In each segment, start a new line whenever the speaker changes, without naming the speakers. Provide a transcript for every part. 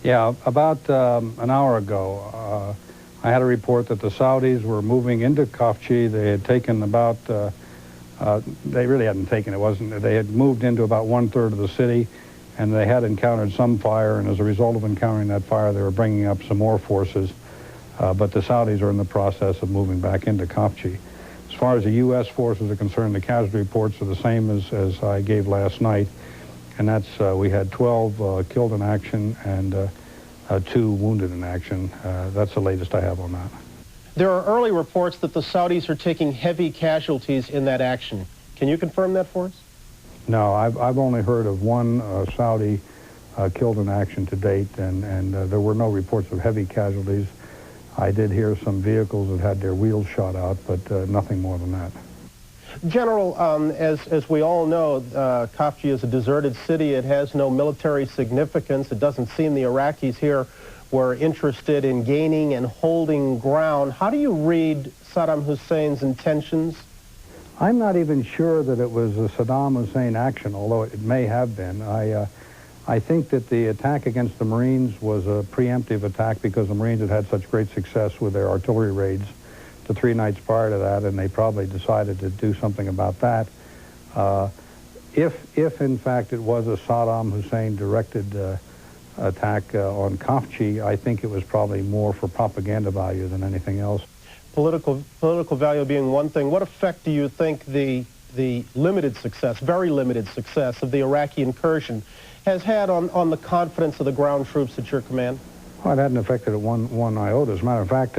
Yeah, about an hour ago, I had a report that the Saudis were moving into Kafchi. They had taken about, they really hadn't taken, they had moved into about 1/3 of the city, and they had encountered some fire, and as a result of encountering that fire, they were bringing up some more forces. But the Saudis are in the process of moving back into Kafchi. As far as the U.S. forces are concerned, the casualty reports are the same as I gave last night, and that's we had 12 killed in action and 2 wounded in action. That's the latest I have on that.
There are early reports that the Saudis are taking heavy casualties in that action. Can you confirm that for us?
No, I've only heard of 1 Saudi killed in action to date, and there were no reports of heavy casualties. I did hear some vehicles that had their wheels shot out, but nothing more than that.
General, as we all know, Kafchi is a deserted city. It has no military significance. It doesn't seem the Iraqis here were interested in gaining and holding ground. How do you read Saddam Hussein's intentions?
I'm not even sure that it was a Saddam Hussein action, although it may have been. I think that the attack against the Marines was a preemptive attack because the Marines had had such great success with their artillery raids the 3 nights prior to that, and they probably decided to do something about that. If in fact it was a Saddam Hussein directed attack on Kafchi, I think it was probably more for propaganda value than anything else.
Political value being one thing, what effect do you think the limited success, very limited success of the Iraqi incursion has had on the confidence of the ground troops at your command?
Well, it hadn't affected it one iota. As a matter of fact,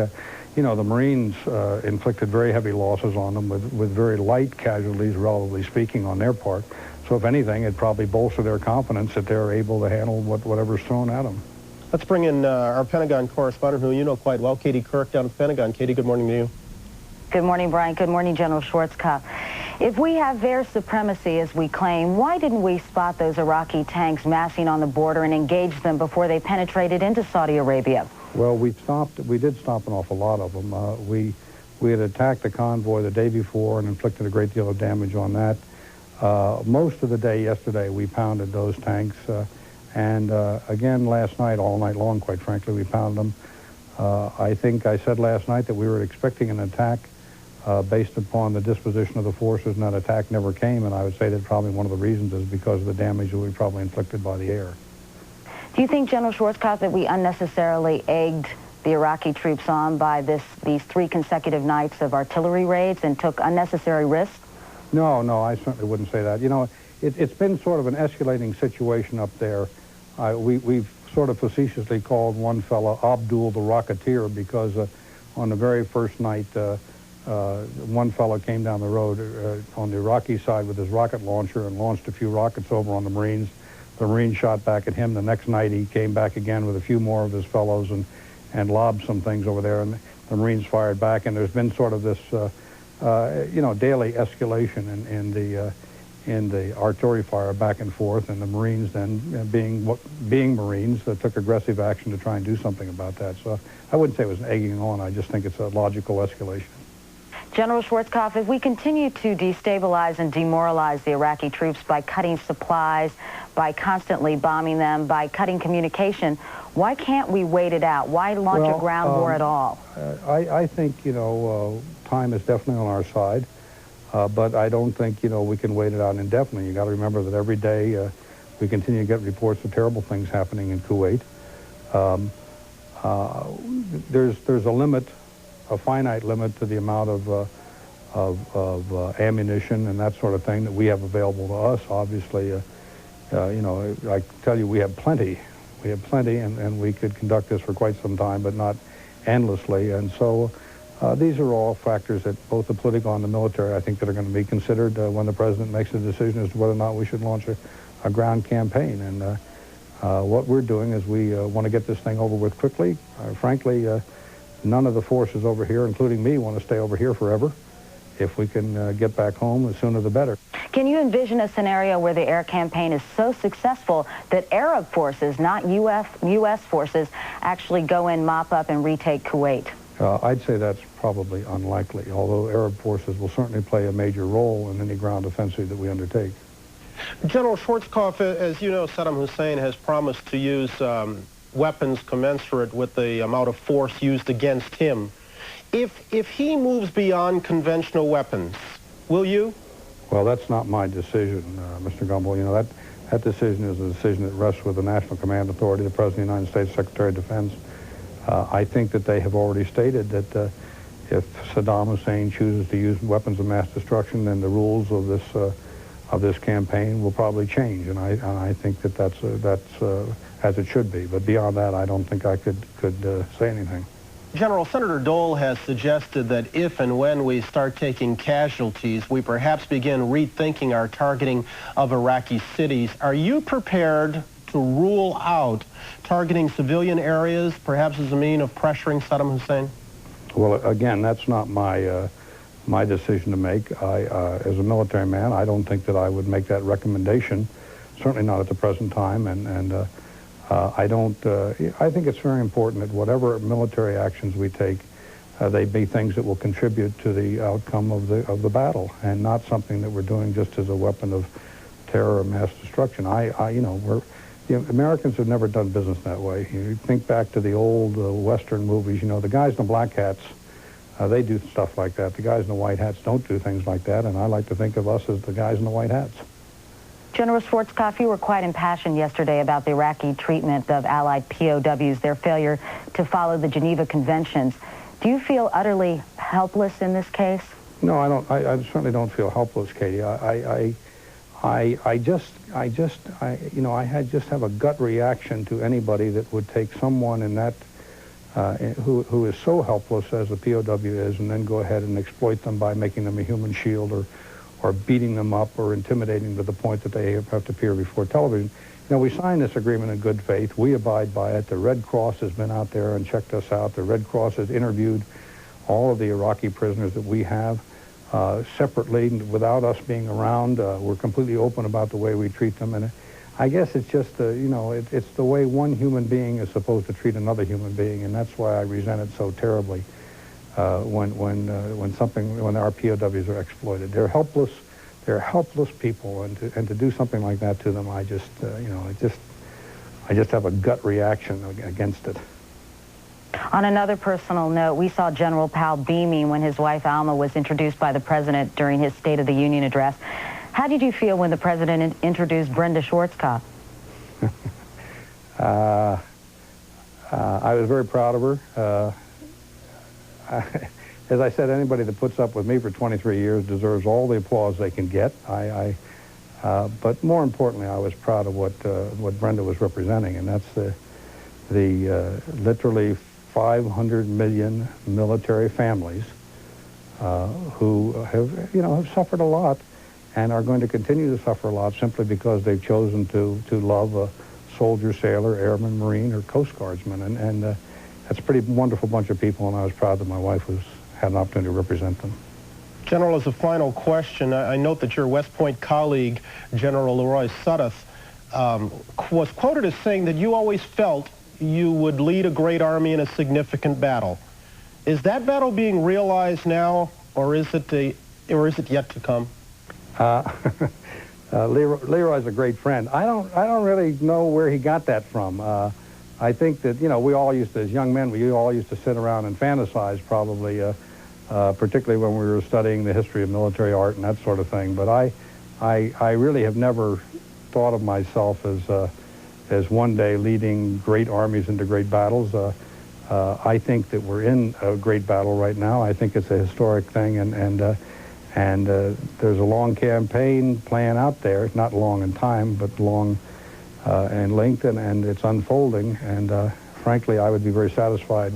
you know, the Marines inflicted very heavy losses on them with very light casualties, relatively speaking, on their part. So if anything, it probably bolstered their confidence that they're able to handle whatever's thrown at them.
Let's bring in our Pentagon correspondent, who you know quite well, Katie Kirk, down at the Pentagon. Katie, good morning to you.
Good morning, Brian. Good morning, General Schwarzkopf. If we have air supremacy, as we claim, why didn't we spot those Iraqi tanks massing on the border and engage them before they penetrated into Saudi Arabia?
Well, we did stop an awful lot of them. We had attacked the convoy the day before and inflicted a great deal of damage on that. Most of the day yesterday, we pounded those tanks. And again, last night, all night long, quite frankly, we pounded them. I think I said last night that we were expecting an attack based upon the disposition of the forces, and that attack never came, and I would say that probably one of the reasons is because of the damage that we probably inflicted by the air.
Do you think, General Schwarzkopf, that we unnecessarily egged the Iraqi troops on by these 3 consecutive nights of artillery raids and took unnecessary risks?
No, I certainly wouldn't say that. You know, it's been sort of an escalating situation up there. We've sort of facetiously called one fellow Abdul the Rocketeer because on the very first night, one fellow came down the road on the Iraqi side with his rocket launcher and launched a few rockets over on the Marines. The Marines shot back at him. The next night he came back again with a few more of his fellows and lobbed some things over there, and the Marines fired back, and there's been sort of this you know, daily escalation in the artillery fire back and forth, and the Marines then, being Marines, took aggressive action to try and do something about that. So I wouldn't say it was an egging on. I just think it's a logical escalation.
General Schwarzkopf, if we continue to destabilize and demoralize the Iraqi troops by cutting supplies, by constantly bombing them, by cutting communication, why can't we wait it out? Why launch a ground war at all?
I think, you know, time is definitely on our side. But I don't think, you know, we can wait it out indefinitely. You got to remember that every day we continue to get reports of terrible things happening in Kuwait. There's a limit, a finite limit to the amount of ammunition and that sort of thing that we have available to us. Obviously, you know, I tell you, we have plenty. We have plenty, and we could conduct this for quite some time, but not endlessly. And so these are all factors that both the political and the military, I think, that are going to be considered when the president makes a decision as to whether or not we should launch a ground campaign. And what we're doing is we want to get this thing over with quickly. Frankly, none of the forces over here, including me, want to stay over here forever. If we can get back home, the sooner the better.
Can you envision a scenario where the air campaign is so successful that Arab forces, not U.S. forces, actually go in, mop up, and retake Kuwait?
I'd say that's probably unlikely, although Arab forces will certainly play a major role in any ground offensive that we undertake.
General Schwarzkopf, as you know, Saddam Hussein has promised to use weapons commensurate with the amount of force used against him. If he moves beyond conventional weapons, will you?
Well, that's not my decision, Mr. Gumbel. You know, that decision is a decision that rests with the National Command Authority, the President of the United States, Secretary of Defense. I think that they have already stated that if Saddam Hussein chooses to use weapons of mass destruction, then the rules of this campaign will probably change, and I think that that's as it should be. But beyond that, I don't think I could say anything.
General, Senator Dole has suggested that if and when we start taking casualties, we perhaps begin rethinking our targeting of Iraqi cities. Are you prepared to rule out targeting civilian areas, perhaps as a means of pressuring Saddam Hussein?
Well, again, that's not my decision to make. As a military man, I don't think that I would make that recommendation, certainly not at the present time, I think it's very important that whatever military actions we take, they be things that will contribute to the outcome of the battle, and not something that we're doing just as a weapon of terror or mass destruction. The Americans have never done business that way. You think back to the old Western movies, you know, the guys in the black hats, they do stuff like that. The guys in the white hats don't do things like that, and I like to think of us as the guys in the white hats.
General Schwarzkopf, you were quite impassioned yesterday about the Iraqi treatment of Allied POWs, their failure to follow the Geneva Conventions. Do you feel utterly helpless in this case?
No, I don't. I certainly don't feel helpless, Katie. I just have a gut reaction to anybody that would take someone in that who is so helpless as a POW is, and then go ahead and exploit them by making them a human shield, or beating them up, or intimidating to the point that they have to appear before television. You know, we signed this agreement in good faith. We abide by it. The Red Cross has been out there and checked us out. The Red Cross has interviewed all of the Iraqi prisoners that we have separately, without us being around. We're completely open about the way we treat them. And I guess it's just, it's the way one human being is supposed to treat another human being, and that's why I resent it so terribly. When our POWs are exploited, they're helpless people, and to do something like that to them, I just have a gut reaction against it.
On another personal note, we saw General Powell beaming when his wife Alma was introduced by the president during his State of the Union address. How did you feel when the president introduced Brenda Schwarzkopf?
I was very proud of her. As I said, anybody that puts up with me for 23 years deserves all the applause they can get. But more importantly, I was proud of what Brenda was representing, and that's the literally 500 million military families who have suffered a lot, and are going to continue to suffer a lot simply because they've chosen to love a soldier, sailor, airman, marine, or Coast Guardsman, and that's a pretty wonderful bunch of people, and I was proud that my wife had an opportunity to represent them.
General, as a final question, I note that your West Point colleague, General Leroy Sudduth, was quoted as saying that you always felt you would lead a great army in a significant battle. Is that battle being realized now, or is it yet to come?
Leroy's a great friend. I don't really know where he got that from. I think that, we all used to, as young men, we all used to sit around and fantasize, probably, particularly when we were studying the history of military art and that sort of thing. But I really have never thought of myself as one day leading great armies into great battles. I think that we're in a great battle right now. I think it's a historic thing, and there's a long campaign plan out there. Not long in time, but long in length, and it's unfolding. And frankly, I would be very satisfied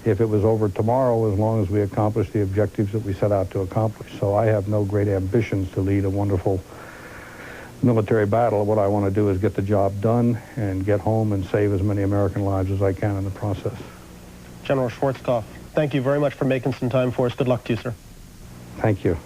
if it was over tomorrow, as long as we accomplish the objectives that we set out to accomplish. So I have no great ambitions to lead a wonderful military battle. What I want to do is get the job done and get home and save as many American lives as I can in the process.
General Schwarzkopf, thank you very much for making some time for us. Good luck to you, sir.
Thank you.